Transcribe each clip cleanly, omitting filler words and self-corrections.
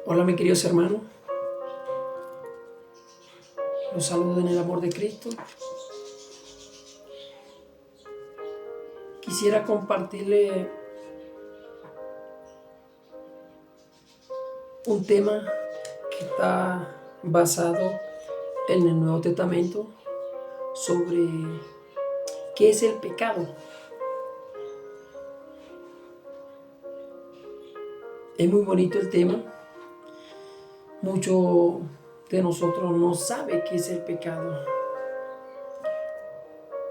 Hola, mis queridos hermanos, los saludo en el amor de Cristo. Quisiera compartirle un tema que está basado en el Nuevo Testamento sobre qué es el pecado. Es muy bonito el tema. Muchos de nosotros no saben qué es el pecado.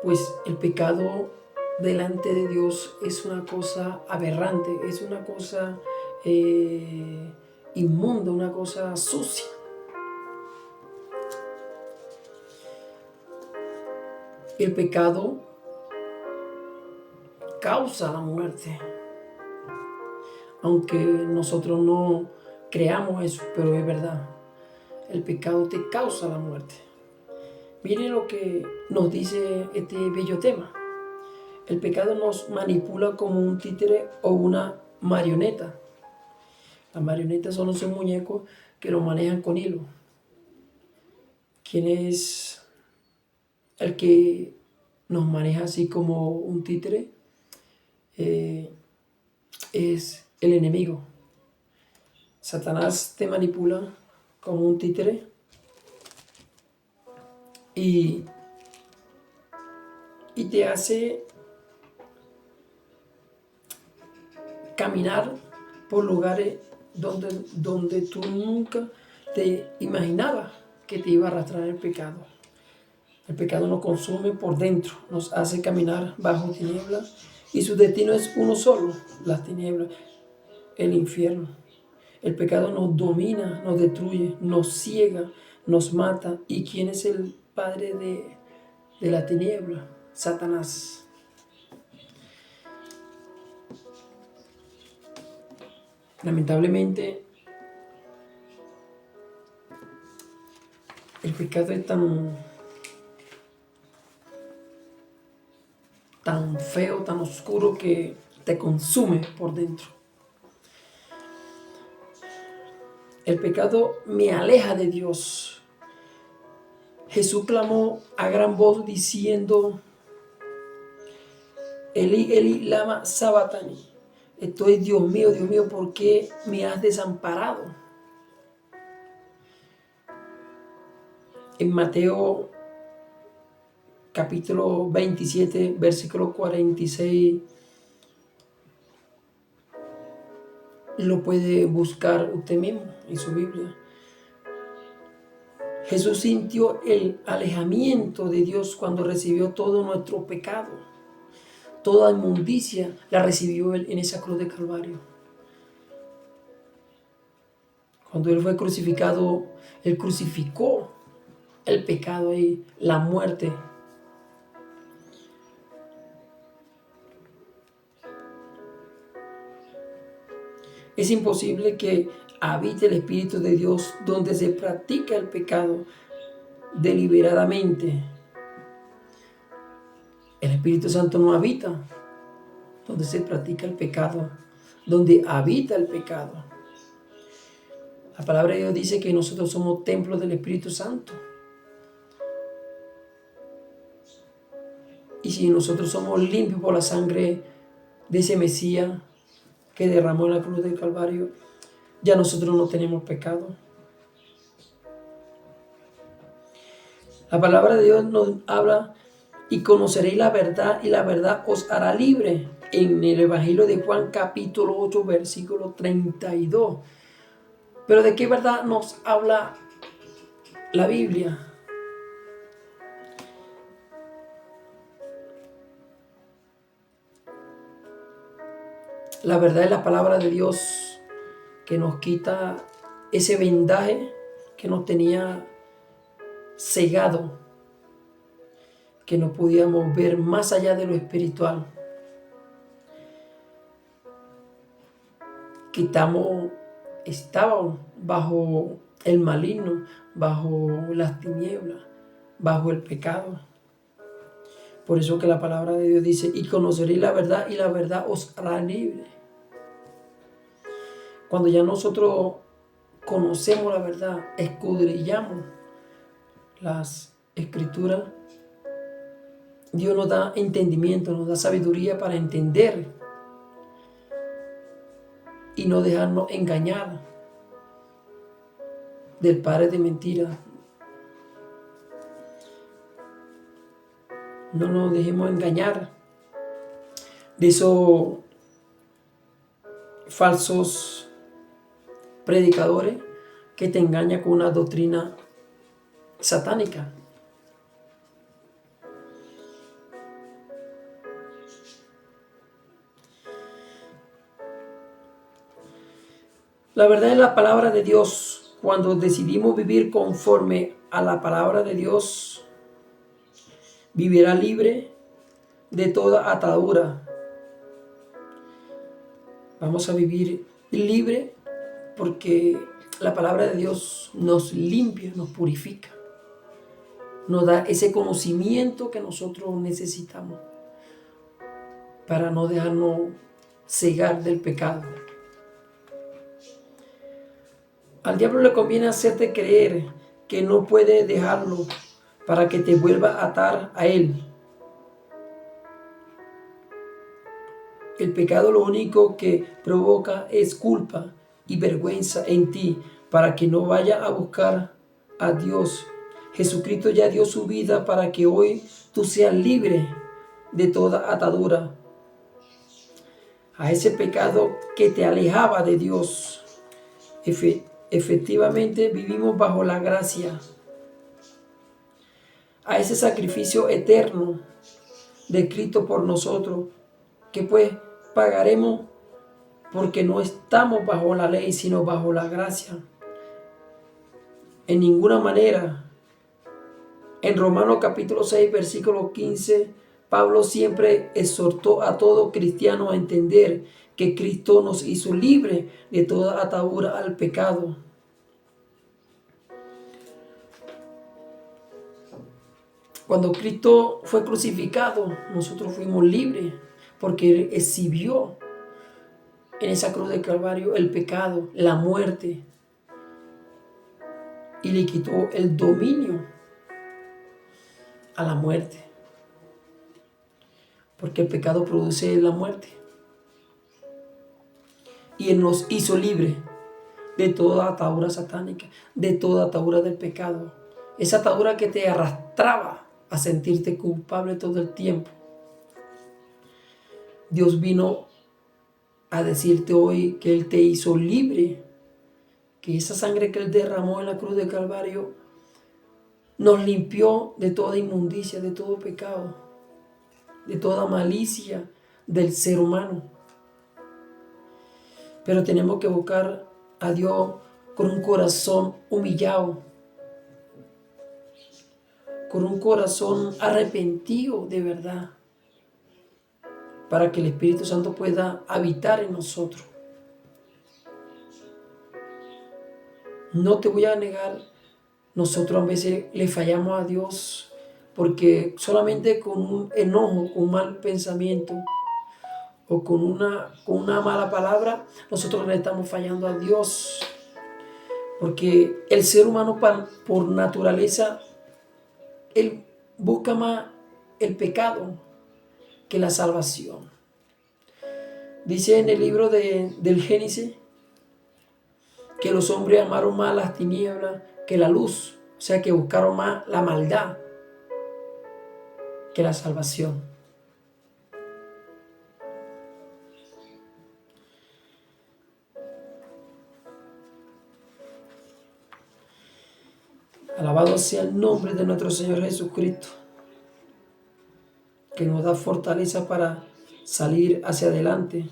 Pues el pecado delante de Dios es una cosa aberrante, es una cosa inmunda, una cosa sucia. El pecado causa la muerte, aunque nosotros no creamos eso, pero es verdad. El pecado te causa la muerte. Miren lo que nos dice este bello tema. El pecado nos manipula como un títere o una marioneta. Las marionetas son esos muñecos que lo manejan con hilo. ¿Quién es el que nos maneja así como un títere? Es el enemigo. Satanás te manipula como un títere y te hace caminar por lugares donde tú nunca te imaginabas que te iba a arrastrar el pecado. El pecado nos consume por dentro, nos hace caminar bajo tinieblas y su destino es uno solo, las tinieblas, el infierno. El pecado nos domina, nos destruye, nos ciega, nos mata. ¿Y quién es el padre de la tiniebla? Satanás. Lamentablemente, el pecado es tan feo, tan oscuro que te consume por dentro. El pecado me aleja de Dios. Jesús clamó a gran voz diciendo: Eli, Eli, lama sabachthani. Esto es: Dios mío, ¿por qué me has desamparado? En Mateo capítulo 27, versículo 46, lo puede buscar usted mismo en su Biblia. Jesús sintió el alejamiento de Dios cuando recibió todo nuestro pecado. Toda inmundicia la recibió Él en esa cruz de Calvario. Cuando Él fue crucificado, Él crucificó el pecado y la muerte. Es imposible que habite el Espíritu de Dios donde se practica el pecado deliberadamente. El Espíritu Santo no habita donde se practica el pecado, donde habita el pecado. La palabra de Dios dice que nosotros somos templos del Espíritu Santo. Y si nosotros somos limpios por la sangre de ese Mesías que derramó en la cruz del Calvario, ya nosotros no tenemos pecado. La palabra de Dios nos habla: y conoceréis la verdad, y la verdad os hará libre. En el Evangelio de Juan capítulo 8, versículo 32. Pero ¿de qué verdad nos habla la Biblia? La verdad es la palabra de Dios, que nos quita ese vendaje que nos tenía cegado, que no podíamos ver más allá de lo espiritual. Estábamos bajo el maligno, bajo las tinieblas, bajo el pecado. Por eso que la palabra de Dios dice: y conoceréis la verdad, y la verdad os hará libre. Cuando ya nosotros conocemos la verdad, escudriñamos las escrituras, Dios nos da entendimiento, nos da sabiduría para entender y no dejarnos engañar del padre de mentiras. No nos dejemos engañar de esos falsos predicadores que te engañan con una doctrina satánica. La verdad es la palabra de Dios. Cuando decidimos vivir conforme a la palabra de Dios, vivirá libre de toda atadura. Vamos a vivir libre porque la palabra de Dios nos limpia, nos purifica, nos da ese conocimiento que nosotros necesitamos para no dejarnos cegar del pecado. Al diablo le conviene hacerte creer que no puede dejarlo para que te vuelva a atar a él. El pecado lo único que provoca es culpa y vergüenza en ti para que no vaya a buscar a Dios. Jesucristo ya dio su vida para que hoy tú seas libre de toda atadura a ese pecado que te alejaba de Dios. Efectivamente vivimos bajo la gracia, a ese sacrificio eterno de Cristo por nosotros, que pues pagaremos porque no estamos bajo la ley, sino bajo la gracia. En ninguna manera. En Romanos capítulo 6, versículo 15, Pablo siempre exhortó a todo cristiano a entender que Cristo nos hizo libre de toda atadura al pecado. Cuando Cristo fue crucificado, nosotros fuimos libres porque Él exhibió en esa cruz de Calvario el pecado, la muerte, y le quitó el dominio a la muerte, porque el pecado produce la muerte. Y Él nos hizo libre de toda atadura satánica, de toda atadura del pecado, esa atadura que te arrastraba a sentirte culpable todo el tiempo. Dios vino a decirte hoy que Él te hizo libre, que esa sangre que Él derramó en la cruz de Calvario nos limpió de toda inmundicia, de todo pecado, de toda malicia del ser humano. Pero tenemos que buscar a Dios con un corazón humillado, con un corazón arrepentido de verdad, para que el Espíritu Santo pueda habitar en nosotros. No te voy a negar, nosotros a veces le fallamos a Dios porque solamente con un enojo, con un mal pensamiento o con una mala palabra, nosotros le estamos fallando a Dios. Porque el ser humano por naturaleza, él busca más el pecado que la salvación. Dice en el libro del Génesis que los hombres amaron más las tinieblas que la luz, o sea que buscaron más la maldad que la salvación. Alabado sea el nombre de nuestro Señor Jesucristo, que nos da fortaleza para salir hacia adelante.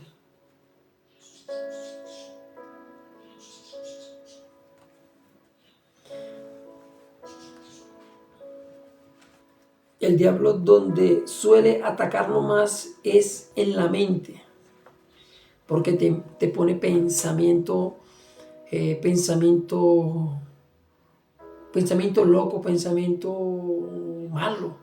El diablo donde suele atacarnos más es en la mente, porque te pone pensamiento loco, pensamiento malo.